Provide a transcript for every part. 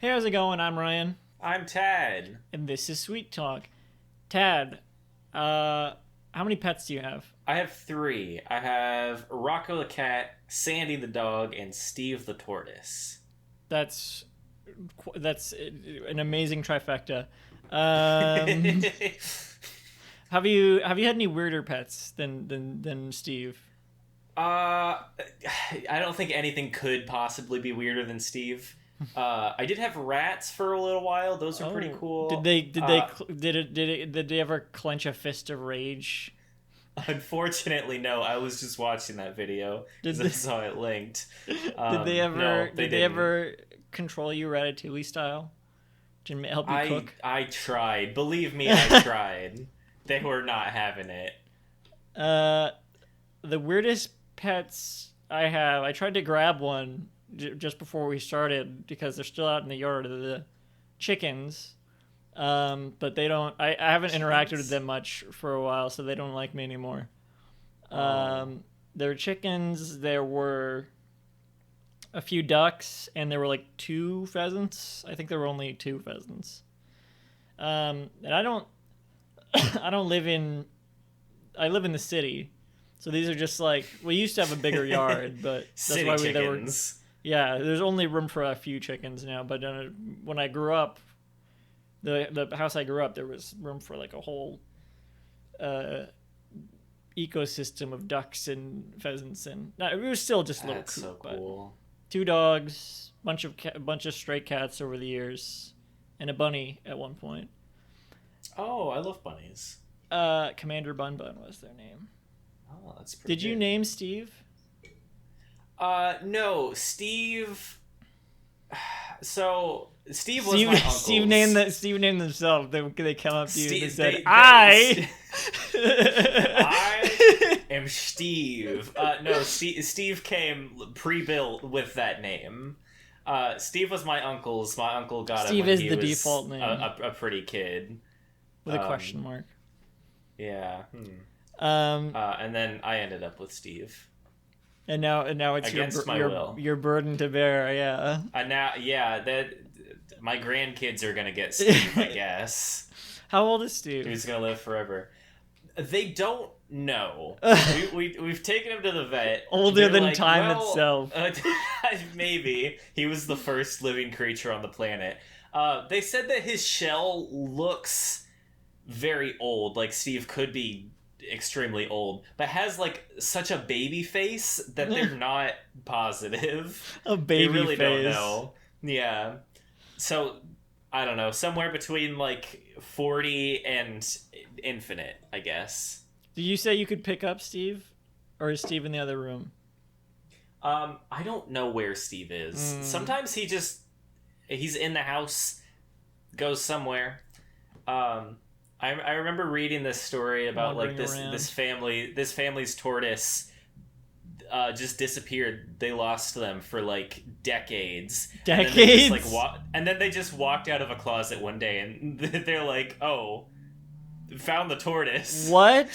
Hey, how's it going? I'm Ryan, I'm Tad. and this is Sweet Talk. Tad, how many pets do you have? I have three. I have Rocco the cat, Sandy the dog, and Steve the tortoise. That's that's an amazing trifecta. Um, have you had any weirder pets than Steve? I don't think anything could possibly be weirder than Steve. I did have rats for a little while. Those are pretty Oh, did cool. they did they ever clench a fist of rage? Unfortunately, no. I was just watching that video Did because I they, saw it linked. did they ever No, they did they didn't. ever control you Ratatouille style? To help you I cook? I tried. Believe me, I tried. They were not having it. Uh, the weirdest pets I have. I tried to grab one just before we started because they're still out in the yard. The chickens. But they don't. I haven't interacted with Chickens? them much for a while, so they don't like me anymore. Oh. There were chickens. There were a few ducks, and there were like two pheasants. I think there were only two pheasants. And I don't. I don't live in. I live in the city, so these are just like we used to have a bigger yard, but that's City why there were. chickens. Yeah, there's only room for a few chickens now. But when I grew up, the house I grew up, there was room for like a whole uh, ecosystem of ducks and pheasants, and no, it was still just a little That's coop. so But cool. two dogs, bunch of stray cats over the years, and a bunny at one point. Oh, I love bunnies. Commander Bun Bun was their name. Oh, that's pretty Did you good. name Steve? No, Steve. So Steve was Steve, my uncle's. Steve named themselves. They come up to you and they Steve, said, they, "I." I am Steve. No, Steve came pre-built with that name. Steve was my uncle's. My uncle got him Steve when is he the was default name a pretty kid. with a question mark. Yeah. And then I ended up with Steve. And now it's Against my will. your burden to bear. Yeah. Now, yeah, that my grandkids are gonna get Steve, I guess. How old is Steve? He's gonna live forever. They don't know. We've taken him to the vet. Older They're than like, time well, itself. Maybe he was the first living creature on the planet. They said that his shell looks very old. Like Steve could be extremely old, but has like such a baby face that they're not positive. A baby They really don't face. know. Yeah. So I don't know, somewhere between like 40 and infinite, I guess. Did you say you could pick up Steve, or is Steve in the other room? I don't know where Steve is. Mm. Sometimes he's in the house, goes somewhere. I remember reading this story about like Wandering around. this family's tortoise just disappeared. They lost them for like decades. Decades? And then they just walked out of a closet one day, and they're like, "Oh, found the tortoise." What?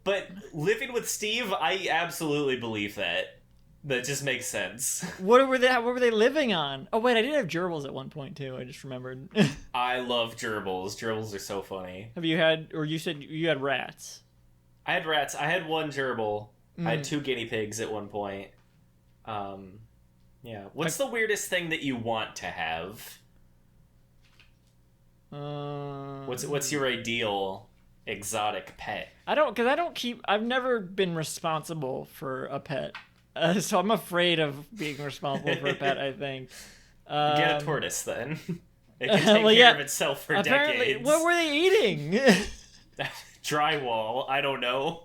But living with Steve, I absolutely believe that. That just makes sened. What were they living on? Oh wait, I did have gerbils at one point too. I just remembered. I love gerbils. Gerbils are so funny. Have you had, or you said you had rats? I had rats. I had one gerbil. I had two guinea pigs at one point. Yeah. What's the weirdest thing that you want to have? What's your ideal exotic pet? I've never been responsible for a pet. So I'm afraid of being responsible for a pet, I think. Get a tortoise then. It can take well, care yeah, of itself for apparently, decades. what were they eating? Drywall. I don't know.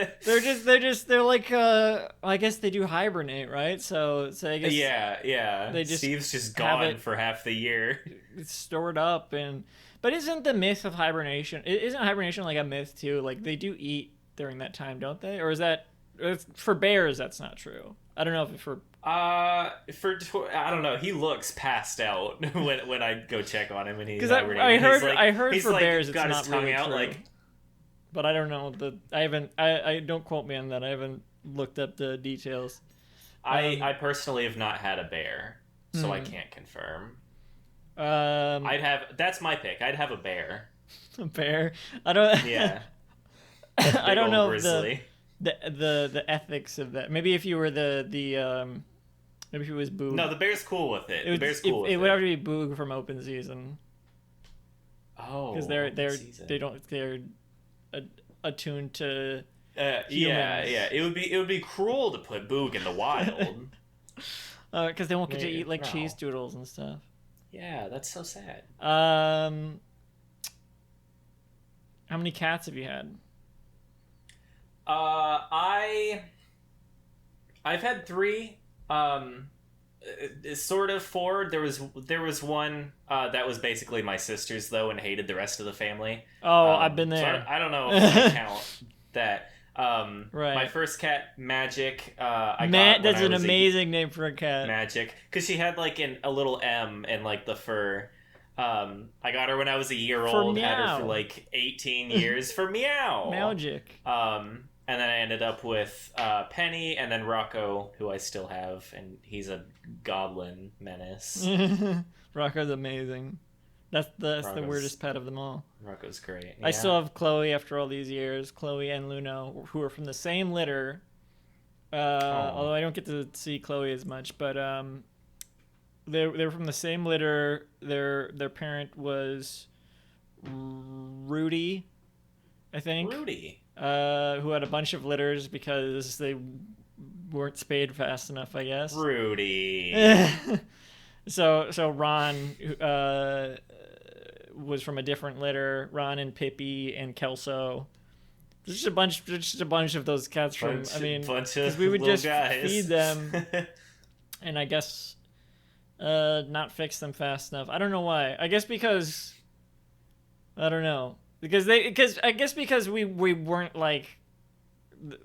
they're like I guess they do hibernate, right? So I guess Yeah. they just Steve's just have gone it- for half the year. it's stored up. But isn't the myth of hibernation, isn't hibernation like a myth too? Like they do eat during that time, don't they? Or is that for bears? That's not true. I don't know if for I don't know. He looks passed out when I go check on him, and he's because I heard he's for like, bears it's got not his tongue really out true. like. But I don't know I don't quote me on that. I haven't looked up the details. I personally have not had a bear. so I can't confirm. Um, That's my pick. I'd have a bear. a bear. I don't. Yeah. I don't know if grizzly. the ethics of that. Maybe if you were maybe if it was Boog. No, the bear's cool with it. It would, The bear's cool with it it. would have to be Boog from Open Season Oh, because they're attuned to yeah, humans. yeah. It would be cruel to put Boog in the wild. Because they won't get to Maybe. eat like No. cheese doodles and stuff. Yeah, that's so sad. How many cats have you had? I've had 3. Sort of 4. There was one that was basically my sister's though, and hated the rest of the family. Oh, I've been So there. I don't know if I count that. Right. My first cat, Magic. I got Matt, when that's I an was amazing name for a cat. Magic, because she had like a little M and like the fur. I got her when I was a year For old. Had her Meow. for like 18 years for Meow. Magic. And then I ended up with Penny, and then Rocco, who I still have, and he's a goblin menace. Rocco's amazing. That's the Rocco's- weirdest pet of them all. Rocco's great. I still have Chloe after all these years. Chloe and Luna, who are from the same litter. Although I don't get to see Chloe as much, but they're from the same litter. Their parent was Rudy, I think. Rudy. Who had a bunch of litters because they weren't spayed fast enough, I guess. Rudy. So Ron was from a different litter. Ron and Pippi and Kelso. Just a bunch of those cats from. I mean, bunch because of we would little just guys. feed them, and I guess not fix them fast enough. I don't know why. I guess because I don't know because we weren't like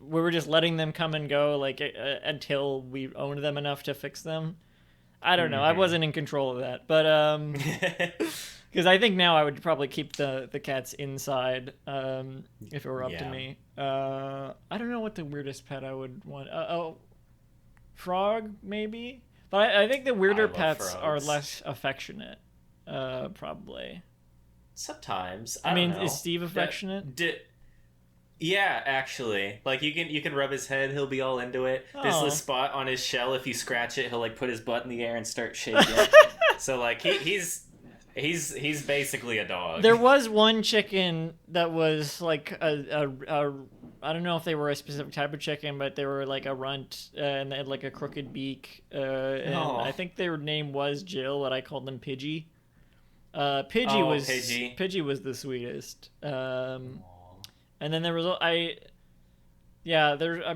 we were just letting them come and go like until we owned them enough to fix them. I don't know. I wasn't in control of that, but because I think now I would probably keep the cats inside if it were up to Yeah. me. I don't know what the weirdest pet I would want. Frog maybe, but I think the weirder I love pets are frogs. less affectionate. Probably. Sometimes. I I mean, don't know. is Steve affectionate? Yeah, actually, like you can rub his head. He'll be all into it. There's Oh. this spot on his shell. If you scratch it, he'll like put his butt in the air and start shaking. So like he's basically a dog. There was one chicken that was like a I don't know if they were a specific type of chicken, but they were like a runt and they had like a crooked beak. And Aw. I think their name was Jill, but I called them Pidgey. Pidgey was Pidgey. was the sweetest. And then there was I'm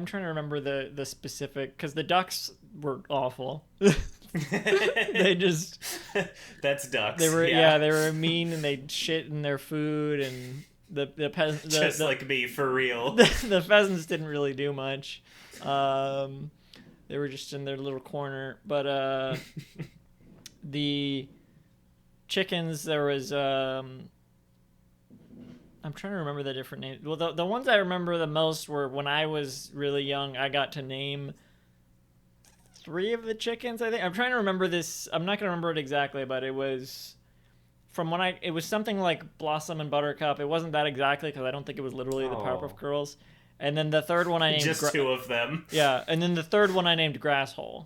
trying to remember the specific because the ducks were awful. They just That's ducks. they were mean and they shit in their food and the peasants just like me for real. the pheasants didn't really do much. They were just in their little corner. But the chickens, there was I'm trying to remember the different names. Well, the ones I remember the most were when I was really young. I got to name 3 of the chickens. I think I'm trying to remember this. I'm not gonna remember it exactly, but it was from when it was something like Blossom and Buttercup. It wasn't that exactly because I don't think it was literally the Powerpuff Girls. And then the third one I named Just 2 of them. Yeah, and then the third one I named Grasshole.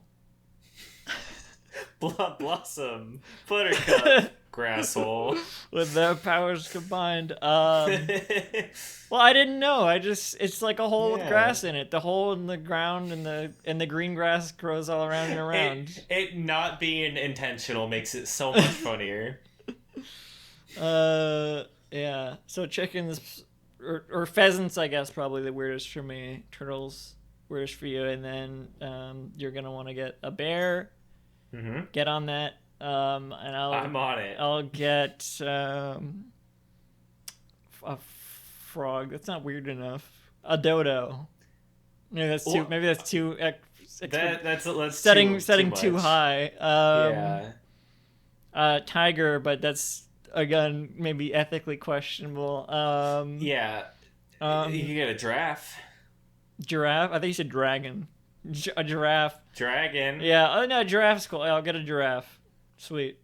Blossom, Buttercup, Grasshole. With their powers combined. Well, I didn't know. It's like a hole with Yeah. grass in it. The hole in the ground and the green grass grows all around and around. It not being intentional makes it so much funnier. Yeah. So chickens or pheasants, I guess, probably the weirdest for me. Turtles, weirdest for you, and then you're gonna want to get a bear. Mm-hmm. Get on that. And I'm on it. I'll get a frog. That's not weird enough. A dodo. Maybe that's too. Well, Maybe that's too. That's setting too too much. high. Yeah. Tiger, but that's again maybe ethically questionable. Yeah. You can get a giraffe. Giraffe. I think you said dragon. A giraffe. Dragon. Yeah. Oh no, giraffe's cool. Yeah, I'll get a giraffe. Sweet.